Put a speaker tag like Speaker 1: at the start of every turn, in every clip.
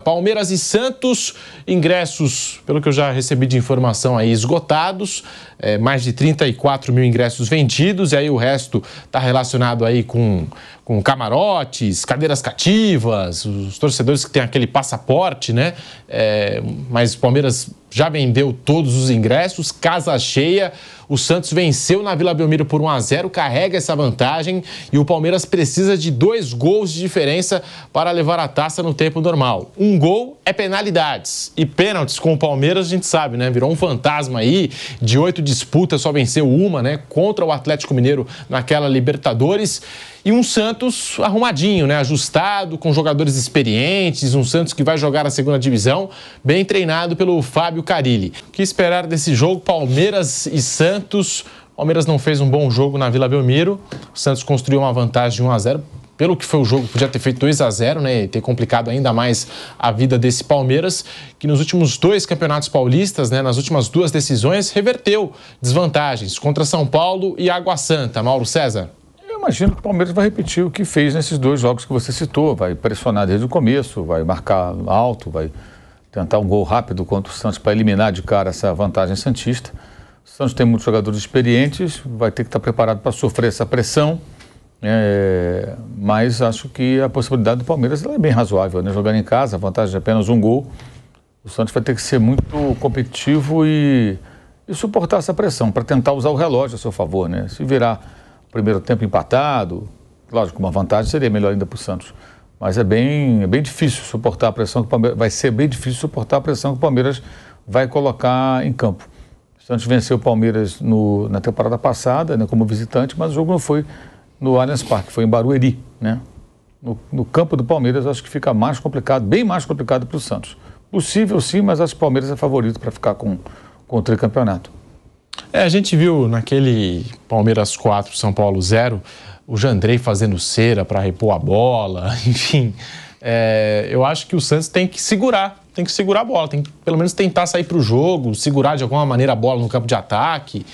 Speaker 1: Palmeiras e Santos, ingressos, pelo que eu já recebi de informação aí, esgotados, mais de 34 mil ingressos vendidos, e aí o resto está relacionado aí com camarotes, cadeiras cativas, os torcedores que têm aquele passaporte, né? Mas o Palmeiras já vendeu todos os ingressos, casa cheia. O Santos venceu na Vila Belmiro por 1-0, carrega essa vantagem e o Palmeiras precisa de 2 gols de diferença para levar a taça no tempo normal. 1 gol é penalidades e pênaltis com o Palmeiras a gente sabe, né? Virou um fantasma aí, de 8 disputas só venceu uma, né? Contra o Atlético Mineiro naquela Libertadores. E um Santos arrumadinho, né? Ajustado, com jogadores experientes, um Santos que vai jogar a segunda divisão, bem treinado pelo Fábio Carille. O que esperar desse jogo? Palmeiras e Santos. O Palmeiras não fez um bom jogo na Vila Belmiro. O Santos construiu uma vantagem de 1-0. Pelo que foi o jogo, podia ter feito 2-0, né? E ter complicado ainda mais a vida desse Palmeiras, que nos últimos 2 campeonatos paulistas, né? Nas últimas 2 decisões, reverteu desvantagens contra São Paulo e Água Santa. Mauro César.
Speaker 2: Eu imagino que o Palmeiras vai repetir o que fez nesses 2 jogos que você citou, vai pressionar desde o começo, vai marcar alto, vai tentar um gol rápido contra o Santos para eliminar de cara essa vantagem santista. O Santos tem muitos jogadores experientes, vai ter que estar preparado para sofrer essa pressão, mas acho que a possibilidade do Palmeiras é bem razoável, né? Jogando em casa, a vantagem é apenas 1 gol. O Santos vai ter que ser muito competitivo e suportar essa pressão para tentar usar o relógio a seu favor, né? Se virar primeiro tempo empatado, lógico, uma vantagem seria melhor ainda para o Santos. Mas é bem difícil suportar a pressão que o Palmeiras... Vai ser bem difícil suportar a pressão que o Palmeiras vai colocar em campo. O Santos venceu o Palmeiras na temporada passada, né, como visitante, mas o jogo não foi no Allianz Parque, foi em Barueri, né? No campo do Palmeiras, acho que fica mais complicado, bem mais complicado para o Santos. Possível sim, mas acho que o Palmeiras é favorito para ficar com o tricampeonato.
Speaker 1: A gente viu naquele Palmeiras 4, São Paulo 0, o Jandrei fazendo cera para repor a bola, enfim. Eu acho que o Santos tem que segurar a bola, tem que pelo menos tentar sair para o jogo, segurar de alguma maneira a bola no campo de ataque.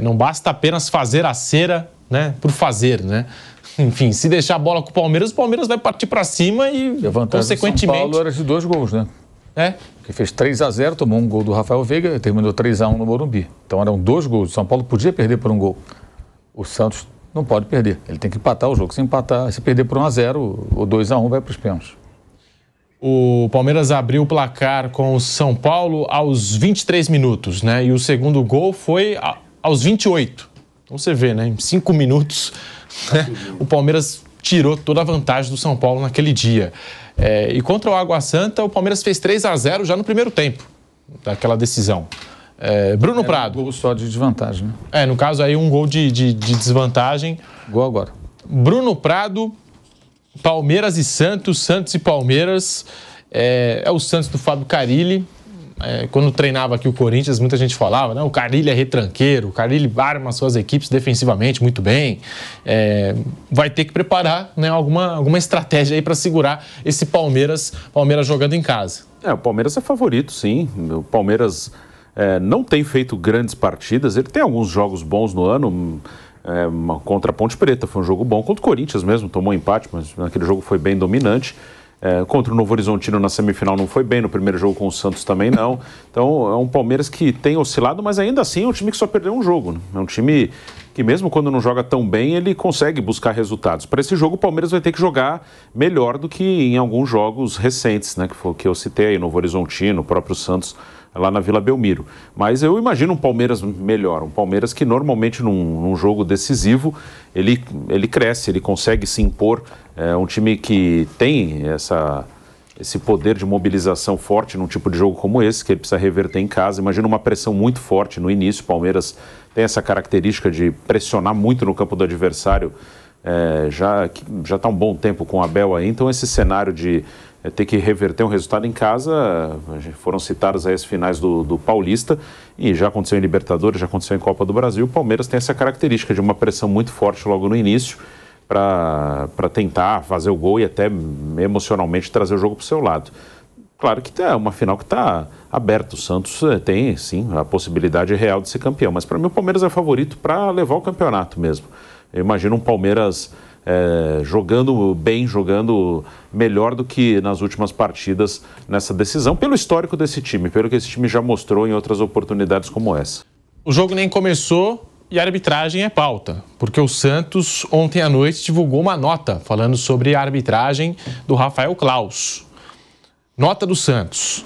Speaker 1: Não basta apenas fazer a cera, né, por fazer, né? Enfim, se deixar a bola com o Palmeiras vai partir para cima e
Speaker 2: a vantagem
Speaker 1: consequentemente...
Speaker 2: do São Paulo era de 2 gols, né? Que fez 3-0, tomou um gol do Rafael Veiga e terminou 3-1 no Morumbi. Então eram 2 gols. O São Paulo podia perder por 1 gol. O Santos não pode perder. Ele tem que empatar o jogo. Se perder por 1-0 ou 2-1, vai para os pênaltis.
Speaker 1: O Palmeiras abriu o placar com o São Paulo aos 23 minutos, né? E o segundo gol foi aos 28. Então você vê, né? Em 5 minutos, né? O Palmeiras tirou toda a vantagem do São Paulo naquele dia. E contra o Água Santa, o Palmeiras fez 3-0 já no primeiro tempo daquela decisão. Bruno Prado.
Speaker 2: Um gol só de desvantagem, né?
Speaker 1: No caso aí, um gol de desvantagem.
Speaker 2: Gol agora.
Speaker 1: Bruno Prado, Palmeiras e Santos, Santos e Palmeiras. É o Santos do Fábio Carille. Quando treinava aqui o Corinthians, muita gente falava, né? O Carille é retranqueiro, o Carille arma suas equipes defensivamente muito bem. Vai ter que preparar, né, alguma estratégia aí para segurar esse Palmeiras jogando em casa.
Speaker 3: O Palmeiras é favorito, sim. O Palmeiras não tem feito grandes partidas. Ele tem alguns jogos bons no ano. Contra a Ponte Preta foi um jogo bom. Contra o Corinthians mesmo, tomou empate, mas naquele jogo foi bem dominante. Contra o Novo Horizontino na semifinal não foi bem, no primeiro jogo com o Santos também não. Então é um Palmeiras que tem oscilado, mas ainda assim é um time que só perdeu um jogo, né? É um time que mesmo quando não joga tão bem, ele consegue buscar resultados. Para esse jogo o Palmeiras vai ter que jogar melhor do que em alguns jogos recentes, né? Que eu citei aí, Novo Horizontino, o próprio Santos lá na Vila Belmiro. Mas eu imagino um Palmeiras melhor, um Palmeiras que normalmente num jogo decisivo ele cresce, ele consegue se impor. Um time que tem esse poder de mobilização forte num tipo de jogo como esse, que ele precisa reverter em casa. Imagina uma pressão muito forte no início. O Palmeiras tem essa característica de pressionar muito no campo do adversário, já está um bom tempo com o Abel aí. Então esse cenário de ter que reverter um resultado em casa, foram citadas aí as finais do Paulista, e já aconteceu em Libertadores, já aconteceu em Copa do Brasil. O Palmeiras tem essa característica de uma pressão muito forte logo no início, para tentar fazer o gol e até emocionalmente trazer o jogo para o seu lado. Claro que é uma final que está aberta. O Santos tem, sim, a possibilidade real de ser campeão, mas para mim o Palmeiras é favorito para levar o campeonato mesmo. Eu imagino um Palmeiras jogando bem, jogando melhor do que nas últimas partidas nessa decisão, pelo histórico desse time, pelo que esse time já mostrou em outras oportunidades como essa.
Speaker 1: O jogo nem começou e a arbitragem é pauta, porque o Santos ontem à noite divulgou uma nota falando sobre a arbitragem do Rafael Claus. Nota do Santos.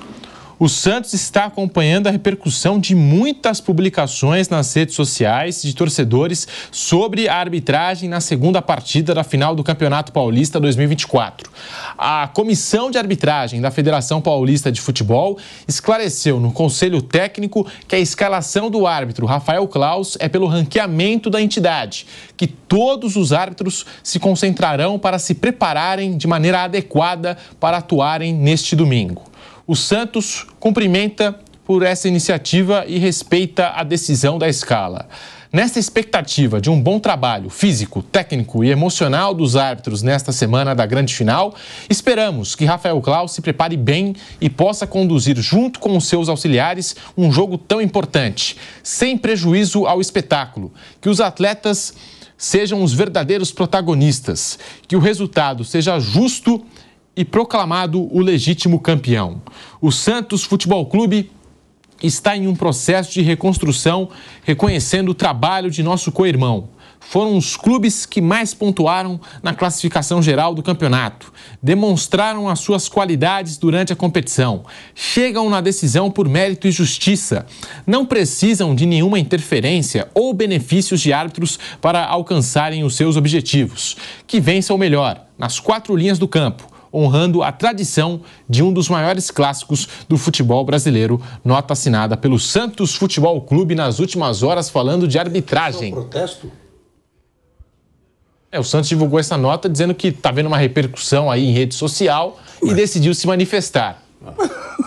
Speaker 1: O Santos está acompanhando a repercussão de muitas publicações nas redes sociais de torcedores sobre a arbitragem na segunda partida da final do Campeonato Paulista 2024. A Comissão de Arbitragem da Federação Paulista de Futebol esclareceu no Conselho Técnico que a escalação do árbitro Rafael Claus é pelo ranqueamento da entidade, que todos os árbitros se concentrarão para se prepararem de maneira adequada para atuarem neste domingo. O Santos cumprimenta por essa iniciativa e respeita a decisão da escala. Nesta expectativa de um bom trabalho físico, técnico e emocional dos árbitros nesta semana da grande final, esperamos que Rafael Claus se prepare bem e possa conduzir junto com os seus auxiliares um jogo tão importante, sem prejuízo ao espetáculo, que os atletas sejam os verdadeiros protagonistas, que o resultado seja justo e proclamado o legítimo campeão. O Santos Futebol Clube está em um processo de reconstrução, reconhecendo o trabalho de nosso co-irmão. Foram os clubes que mais pontuaram na classificação geral do campeonato, demonstraram as suas qualidades durante a competição, chegam na decisão por mérito e justiça, não precisam de nenhuma interferência ou benefícios de árbitros para alcançarem os seus objetivos. Que vença o melhor, nas 4 linhas do campo, honrando a tradição de um dos maiores clássicos do futebol brasileiro. Nota assinada pelo Santos Futebol Clube nas últimas horas, falando de arbitragem.
Speaker 4: É um protesto?
Speaker 1: O Santos divulgou essa nota dizendo que está vendo uma repercussão aí em rede social e decidiu se manifestar.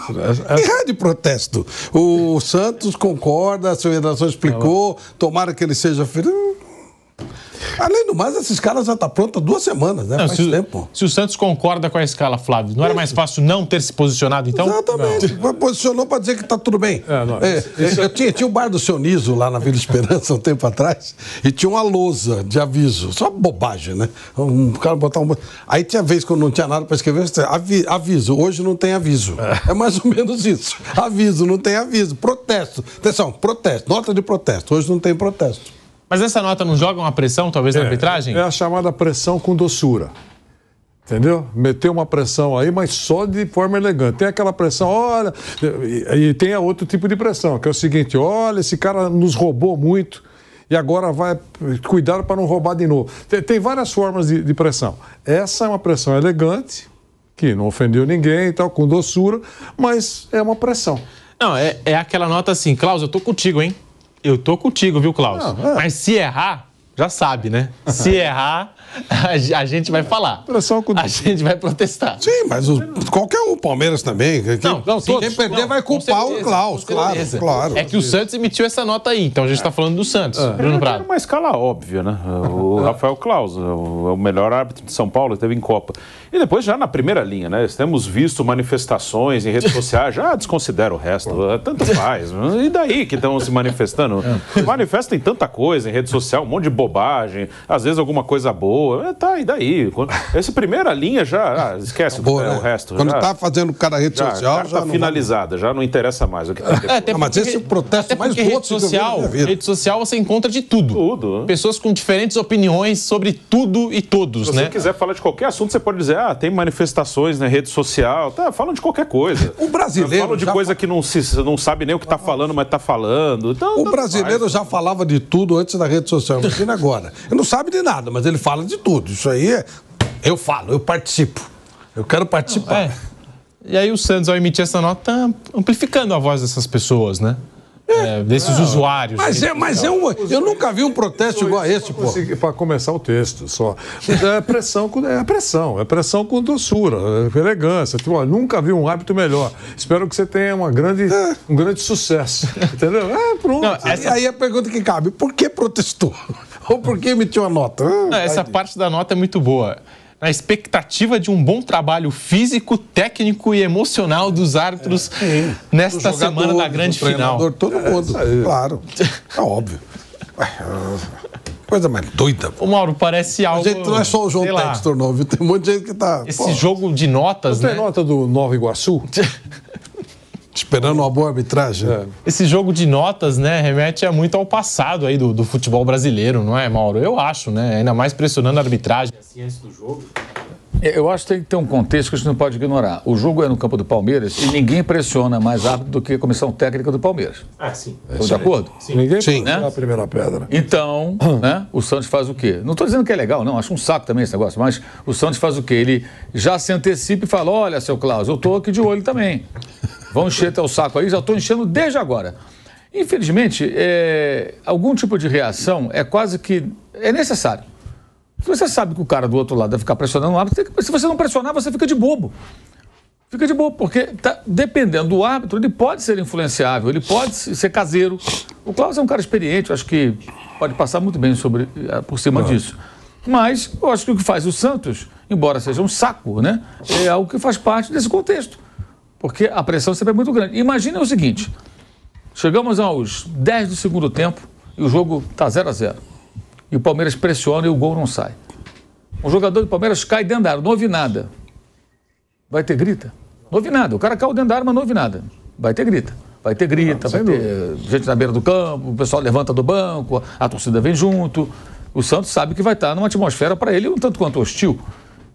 Speaker 4: Que raio de protesto? O Santos concorda, a sua redação explicou, tomara que ele seja feliz. Além do mais, essa escala já está pronta há 2 semanas, né? Faz tempo.
Speaker 1: Se o Santos concorda com a escala, Flávio, não era mais fácil não ter se posicionado, então?
Speaker 4: Exatamente. Posicionou para dizer que está tudo bem. Eu tinha o bar do seu Niso lá na Vila Esperança um tempo atrás e tinha uma lousa de aviso. Só bobagem, né? Um cara botar um... Aí tinha vez que eu não tinha nada para escrever, aviso, hoje não tem aviso. É mais ou menos isso. Aviso, não tem aviso. Protesto. Atenção, protesto. Nota de protesto. Hoje não tem protesto.
Speaker 1: Mas essa nota não joga uma pressão, talvez, na arbitragem?
Speaker 5: É a chamada pressão com doçura. Entendeu? Meter uma pressão aí, mas só de forma elegante. Tem aquela pressão, olha... E tem outro tipo de pressão, que é o seguinte, olha, esse cara nos roubou muito e agora vai cuidar para não roubar de novo. Tem várias formas de pressão. Essa é uma pressão elegante, que não ofendeu ninguém e tal, com doçura, mas é uma pressão.
Speaker 1: Não, é aquela nota assim, Claus, eu tô contigo, hein? Eu tô contigo, viu, Claus? Mas se errar, já sabe, né? Se errar, a gente vai falar. A gente vai protestar.
Speaker 4: Sim, mas qualquer um, Palmeiras também. Quem perder vai culpar o Claus, claro.
Speaker 1: É que o Santos emitiu essa nota aí, então a gente está falando do Santos, Bruno Prado.
Speaker 3: É uma escala óbvia, né? O Rafael Claus é o melhor árbitro de São Paulo, esteve em Copa. E depois já na primeira linha, né? Temos visto manifestações em redes sociais, já desconsidera o resto, tanto faz. E daí que estão se manifestando? Manifestam em tanta coisa em rede social, um monte de bobagem, às vezes alguma coisa boa, e daí? Essa primeira linha já, esquece o resto.
Speaker 4: Quando está fazendo cada rede social, já
Speaker 3: está finalizada, já não interessa mais o que está depois.
Speaker 4: Mas esse é o protesto mais louco
Speaker 1: rede social você encontra de tudo.
Speaker 3: Tudo.
Speaker 1: Pessoas com diferentes opiniões sobre tudo e todos, né?
Speaker 3: Se você quiser falar de qualquer assunto, você pode dizer, tem manifestações na rede social, falam de qualquer coisa.
Speaker 4: O brasileiro
Speaker 3: falam de coisa que não sabe nem o que está falando, mas está falando. Então,
Speaker 4: o brasileiro já falava de tudo antes da rede social, imagina agora. Ele não sabe de nada, mas ele fala de tudo. Isso aí eu falo, eu participo. Eu quero participar.
Speaker 1: E aí o Santos, ao emitir essa nota, tá amplificando a voz dessas pessoas, né? Desses usuários.
Speaker 4: Eu nunca vi um protesto igual a esse, pô.
Speaker 5: Para começar o texto só. É pressão com doçura, elegância. Tipo, ó, nunca vi um árbitro melhor. Espero que você tenha um grande sucesso. Entendeu? Pronto.
Speaker 4: Não, aí a pergunta que cabe, por que protestou? Ou por que emitiu a nota?
Speaker 1: Essa parte da nota é muito boa. Na expectativa de um bom trabalho físico, técnico e emocional dos árbitros nesta semana da grande final.
Speaker 4: Todo mundo, claro. É óbvio. coisa mais doida.
Speaker 1: Ô, Mauro, parece algo...
Speaker 4: A gente não é só o João Textor, não, viu? Tem um monte de gente que tá...
Speaker 1: Esse jogo de notas, né?
Speaker 5: Tem nota do Nova Iguaçu?
Speaker 4: Esperando uma boa arbitragem.
Speaker 1: Esse jogo de notas, né, remete muito ao passado aí do futebol brasileiro, não é, Mauro? Eu acho, né? Ainda mais pressionando a arbitragem assim antes do jogo.
Speaker 2: Eu acho que tem que ter um contexto que a gente não pode ignorar. O jogo é no campo do Palmeiras e ninguém pressiona mais árbitro do que a comissão técnica do Palmeiras.
Speaker 1: Sim.
Speaker 2: Estão de acordo?
Speaker 5: Sim. Ninguém
Speaker 4: Sim.
Speaker 5: pode dar a primeira pedra.
Speaker 2: Então, né, o Santos faz o quê? Não estou dizendo que é legal, não. Acho um saco também esse negócio. Mas o Santos faz o quê? Ele já se antecipa e fala, olha, seu Klaus, eu estou aqui de olho também. Vão encher teu saco aí, já estou enchendo desde agora. Infelizmente, algum tipo de reação é quase que... é necessário. Se você sabe que o cara do outro lado vai ficar pressionando o árbitro, se você não pressionar, você fica de bobo. Fica de bobo, porque dependendo do árbitro, ele pode ser influenciável, ele pode ser caseiro. O Klaus é um cara experiente, eu acho que pode passar muito bem por cima disso. Mas eu acho que o que faz o Santos, embora seja um saco, né, é algo que faz parte desse contexto. Porque a pressão sempre é muito grande. Imagina o seguinte, chegamos aos 10 do segundo tempo e o jogo está 0-0. E o Palmeiras pressiona e o gol não sai. Um jogador do Palmeiras cai dentro da área, não ouve nada. Vai ter grita? Não ouve nada. O cara caiu dentro da área, mas não ouve nada. Vai ter grita. Vai ter grita, vai ter gente na beira do campo, o pessoal levanta do banco, a torcida vem junto. O Santos sabe que vai estar numa atmosfera para ele um tanto quanto hostil.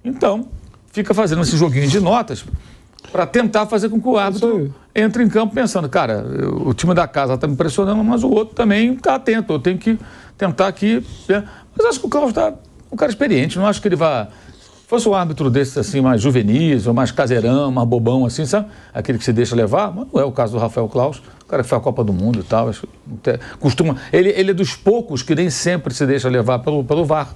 Speaker 2: Então, fica fazendo esse joguinho de notas para tentar fazer com que o árbitro entre em campo pensando, cara, o time da casa está me pressionando, mas o outro também está atento, eu tenho que tentar aqui. Mas acho que o Klaus está um cara experiente, não acho que ele vá... Se fosse um árbitro desses assim, mais juvenis, ou mais caseirão, mais bobão assim, sabe? Aquele que se deixa levar, mas não é o caso do Rafael Klaus, o cara que foi à Copa do Mundo e tal, acho que costuma... Ele é dos poucos que nem sempre se deixa levar pelo VAR.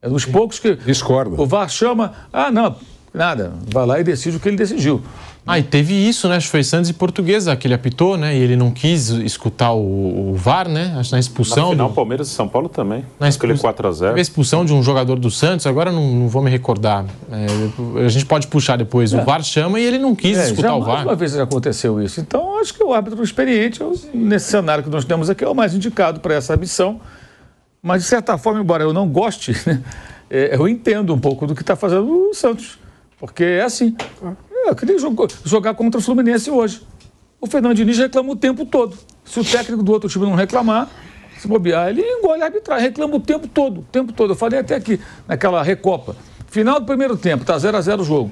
Speaker 2: É dos poucos que...
Speaker 5: Discorda.
Speaker 2: O VAR chama, não... Nada, vai lá e decide o que ele decidiu.
Speaker 1: E teve isso, né? Acho que foi Santos e Portuguesa que ele apitou, né? E ele não quis escutar o VAR, né? Acho que na expulsão.
Speaker 3: Na final, Palmeiras e São Paulo também. Aquele 4-0.
Speaker 1: Teve a expulsão de um jogador do Santos, agora não vou me recordar. A gente pode puxar depois. O VAR chama e ele não quis escutar o VAR.
Speaker 2: Uma vez já aconteceu isso. Então, acho que o árbitro experiente, nesse cenário que nós temos aqui, é o mais indicado para essa missão. Mas, de certa forma, embora eu não goste, né, eu entendo um pouco do que está fazendo o Santos. Porque é assim. Eu queria jogar contra o Fluminense hoje. O Fernando Diniz reclama o tempo todo. Se o técnico do outro time não reclamar, se bobear, ele engole a arbitragem, reclama o tempo todo. Eu falei até aqui, naquela Recopa. Final do primeiro tempo, tá 0-0 o jogo.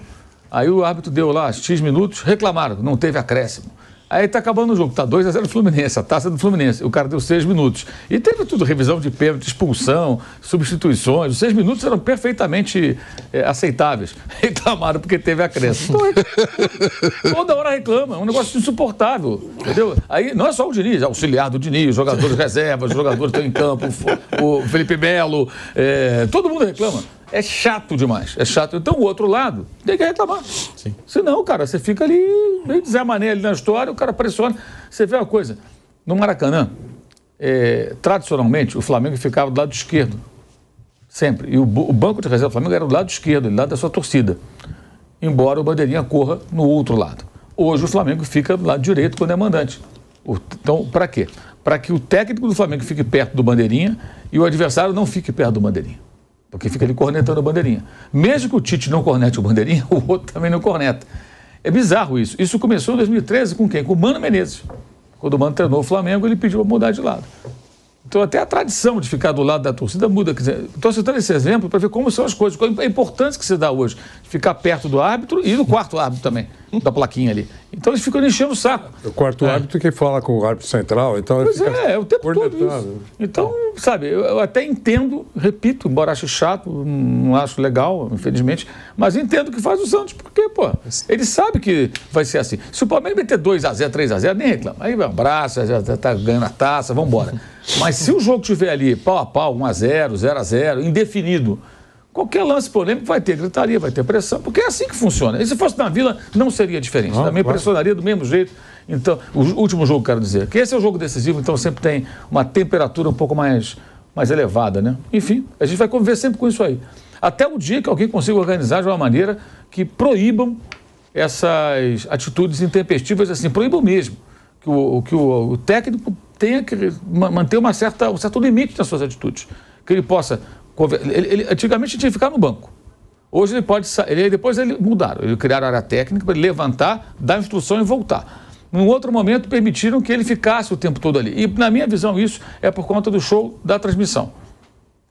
Speaker 2: Aí o árbitro deu lá X minutos, reclamaram, não teve acréscimo. Aí tá acabando o jogo, tá 2-0 Fluminense, a taça do Fluminense. O cara deu 6 minutos. E teve tudo, revisão de pênalti, expulsão, substituições. Os 6 minutos eram perfeitamente aceitáveis. Reclamaram porque teve acréscimo. Então, toda hora reclama, é um negócio insuportável. Entendeu? Aí não é só o Diniz, é auxiliar do Diniz, jogadores reservas, jogadores que estão em campo, o Felipe Melo, todo mundo reclama. É chato demais, é chato. Então o outro lado tem que reclamar.
Speaker 1: Sim.
Speaker 2: Senão, cara, você fica ali, bem Zé Mané ali na história, o cara pressiona. Você vê uma coisa, no Maracanã, tradicionalmente, o Flamengo ficava do lado esquerdo. Sempre. E o banco de reserva do Flamengo era do lado esquerdo, do lado da sua torcida. Embora o bandeirinha corra no outro lado. Hoje o Flamengo fica do lado direito quando é mandante. Então, para quê? Para que o técnico do Flamengo fique perto do bandeirinha e o adversário não fique perto do bandeirinha. Porque fica ali cornetando a bandeirinha. Mesmo que o Tite não cornete o bandeirinha, o outro também não corneta. É bizarro isso. Isso começou em 2013 com quem? Com o Mano Menezes. Quando o Mano treinou o Flamengo, ele pediu para mudar de lado. Então até a tradição de ficar do lado da torcida muda. Quer dizer, estou citando esse exemplo para ver como são as coisas. Qual é a importância que se dá hoje. Ficar perto do árbitro e do quarto árbitro também, da plaquinha ali. Então eles ficam enchendo o saco.
Speaker 5: O quarto árbitro que fala com o árbitro central. Então
Speaker 2: pois o tempo todo isso. Então, sabe, eu até entendo, repito, embora ache chato, não acho legal, infelizmente, mas entendo o que faz o Santos, porque, ele sabe que vai ser assim. Se o Palmeiras meter 2-0, 3-0, nem reclama. Aí vai um abraço, já está ganhando a taça, vamos embora. Mas se o jogo estiver ali, pau a pau, 1-0, 0-0, indefinido, qualquer lance polêmico vai ter gritaria, vai ter pressão, porque é assim que funciona. E se fosse na Vila, não seria diferente. Também pressionaria do mesmo jeito. Então, o último jogo, quero dizer, que esse é o jogo decisivo, então sempre tem uma temperatura um pouco mais elevada, né? Enfim, a gente vai conviver sempre com isso aí. Até o dia que alguém consiga organizar de uma maneira que proíbam essas atitudes intempestivas, assim, proíbam mesmo. Que o técnico tenha que manter um certo limite nas suas atitudes. que ele possa... Antigamente ele tinha que ficar no banco. Hoje ele pode sair. Depois eles mudaram. Eles criaram a área técnica para ele levantar, dar instrução e voltar. Num outro momento, permitiram que ele ficasse o tempo todo ali. E, na minha visão, isso é por conta do show da transmissão.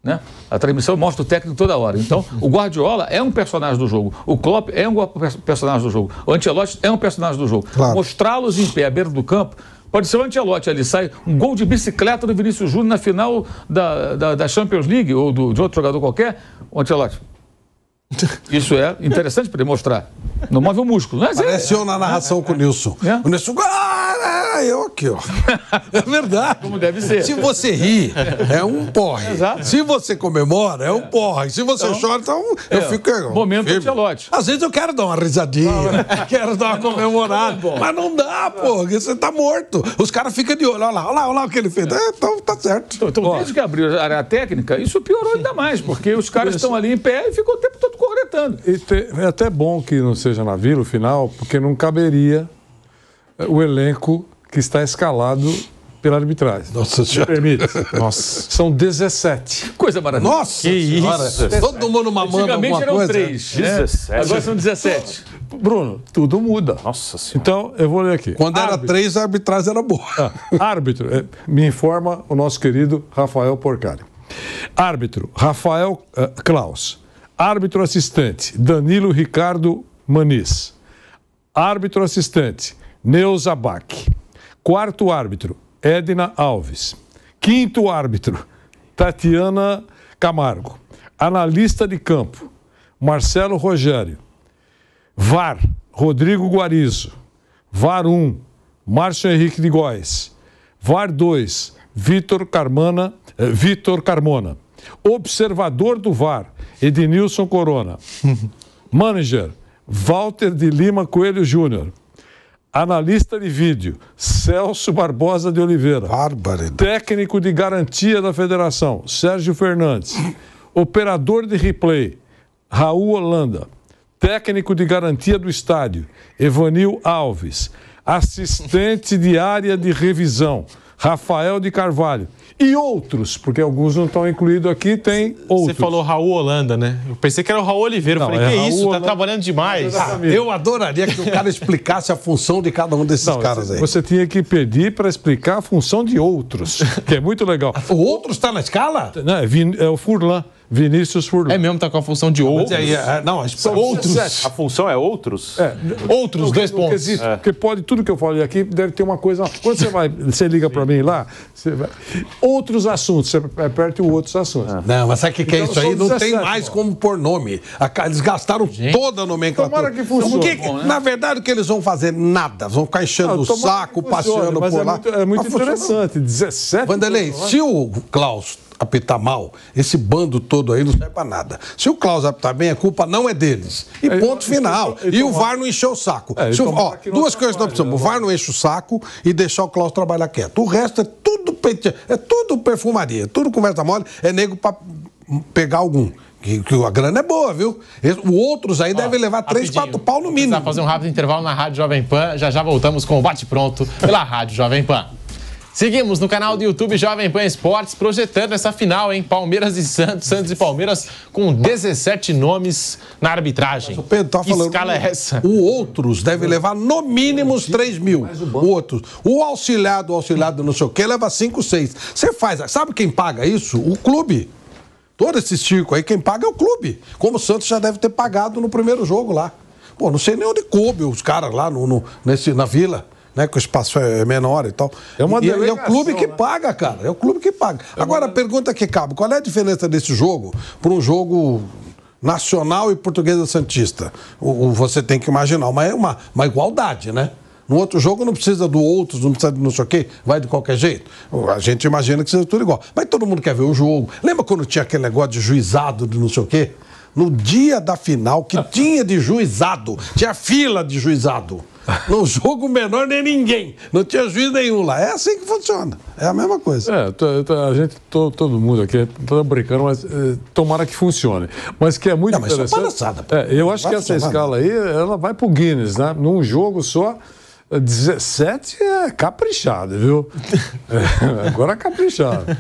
Speaker 2: Né? A transmissão mostra o técnico toda hora. Então, o Guardiola é um personagem do jogo. O Klopp é um personagem do jogo. O Ancelotti é um personagem do jogo. Claro. Mostrá-los em pé, à beira do campo, pode ser o Ancelotti ali. Sai um gol de bicicleta do Vinícius Júnior na final da Champions League ou de outro jogador qualquer. O Ancelotti. Isso é interessante para demonstrar. Não move o músculo. Mas
Speaker 4: parece eu na narração com o Nilson. O Nilson, eu aqui, ó. É verdade.
Speaker 2: Como deve ser.
Speaker 4: Se você ri, é um porre.
Speaker 2: Exato.
Speaker 4: Se você comemora, é um porre. Se você chora, então eu fico...
Speaker 2: Momento Ancelotti.
Speaker 4: Às vezes eu quero dar uma risadinha, quero dar uma comemorada, mas não dá, pô, porque você tá morto. Os caras ficam de olho, olha lá o que ele fez. Então tá certo.
Speaker 2: Então desde que abriu a área técnica, isso piorou ainda mais, porque os caras estão ali em pé e ficam o tempo todo corretando.
Speaker 5: É até bom que não seja na Vila o final, porque não caberia o elenco que está escalado pela arbitragem.
Speaker 4: Nossa senhora.
Speaker 5: Permite? Nossa. São 17.
Speaker 2: Coisa maravilhosa.
Speaker 4: Nossa senhora. Todo mundo mamando alguma
Speaker 2: eram
Speaker 4: coisa.
Speaker 2: 3. 17. Agora são 17.
Speaker 5: Bruno, tudo muda.
Speaker 3: Nossa senhora.
Speaker 5: Então, eu vou ler aqui.
Speaker 4: Quando era 3, a arbitragem era boa.
Speaker 5: Árbitro, me informa o nosso querido Rafael Porcari. Árbitro, Rafael Klaus. Árbitro assistente, Danilo Ricardo Maniz. Árbitro assistente, Neuza Bach. Quarto árbitro, Edna Alves. Quinto árbitro, Tatiana Camargo. Analista de campo, Marcelo Rogério. VAR, Rodrigo Guarizo. VAR 1, Márcio Henrique de Góes. VAR 2, Vitor Carmona. Observador do VAR, Ednilson Corona. Manager, Walter de Lima Coelho Júnior. Analista de vídeo, Celso Barbosa de Oliveira.
Speaker 4: Bárbaro.
Speaker 5: Técnico de garantia da federação, Sérgio Fernandes. Operador de replay, Raul Holanda. Técnico de garantia do estádio, Evanil Alves. Assistente de área de revisão, Rafael de Carvalho. E outros, porque alguns não estão incluídos aqui, tem outros.
Speaker 1: Você falou Raul Holanda, né? Eu pensei que era o Raul Oliveira. Eu falei, que
Speaker 5: Raul
Speaker 1: isso?
Speaker 5: Holanda...
Speaker 1: Tá trabalhando demais.
Speaker 4: Eu adoraria que o cara explicasse a função de cada um desses caras aí.
Speaker 5: Você tinha que pedir para explicar a função de outros, que é muito legal.
Speaker 4: O outro está na escala?
Speaker 5: Não, é o Furlan. Vinícius Furlan.
Speaker 1: É mesmo, tá com a função de outros.
Speaker 4: Não,
Speaker 1: outros.
Speaker 3: A função é outros?
Speaker 1: Outros, 2 pontos.
Speaker 5: Porque pode, tudo que eu falei aqui deve ter uma coisa. Quando você liga para mim lá, outros assuntos, você aperte o outros assuntos.
Speaker 4: Não, mas sabe o que é
Speaker 5: Então,
Speaker 4: isso aí? Não
Speaker 5: 17,
Speaker 4: tem mais como pôr nome. Eles gastaram toda a nomenclatura.
Speaker 5: Tomara que funcione.
Speaker 4: Na verdade, o que eles vão fazer? Nada. Vão ficar enchendo o saco, passeando por lá.
Speaker 5: É muito interessante. 17.
Speaker 4: Vanderlei, se o Klaus apitar mal, esse bando todo aí não serve pra nada. Se o Klaus apitar bem, a culpa não é deles. E ponto final. E o VAR não encheu o saco. Duas coisas que nós precisamos. O VAR não enche o saco e deixar o Klaus trabalhar quieto. O resto é tudo perfumaria, tudo conversa mole, é nego pra pegar algum. Que a grana é boa, viu? Os outros aí devem levar 3, 4 pau no mínimo.
Speaker 1: Vamos fazer um rápido intervalo na Rádio Jovem Pan. Já voltamos com o Bate-Pronto pela Rádio Jovem Pan. Seguimos no canal do YouTube Jovem Pan Esportes, projetando essa final, hein? Palmeiras e Santos, Santos e Palmeiras, com 17 nomes na arbitragem.
Speaker 4: O Pedro tá falando.
Speaker 1: Que escala é essa?
Speaker 4: O outros deve levar no mínimo uns 3 mil. O outros. O auxiliado não sei o quê, leva 5, 6. Você faz. Sabe quem paga isso? O clube. Todo esse circo aí, quem paga é o clube. Como o Santos já deve ter pagado no primeiro jogo lá. Pô, não sei nem onde coube os caras lá na Vila. Né, que o espaço é menor e tal. É o clube que paga, cara. É o clube que paga. Agora, a pergunta que cabe: qual é a diferença desse jogo para um jogo nacional e portuguesa santista? Você tem que imaginar uma igualdade, né? No outro jogo não precisa do outros, não precisa de não sei o quê, vai de qualquer jeito. A gente imagina que seja tudo igual. Mas todo mundo quer ver o jogo. Lembra quando tinha aquele negócio de juizado, de não sei o quê? No dia da final, que tinha de juizado, tinha fila de juizado. No jogo menor nem ninguém. Não tinha juiz nenhum lá. É assim que funciona. É a mesma coisa.
Speaker 5: A gente, todo mundo aqui, está brincando, mas tomara que funcione. Mas que é muito interessante.
Speaker 4: Mas isso é palhaçada.
Speaker 5: Eu acho que essa escala aí, ela vai pro Guinness, né? Num jogo só, 17 é caprichado, viu? Agora é caprichado.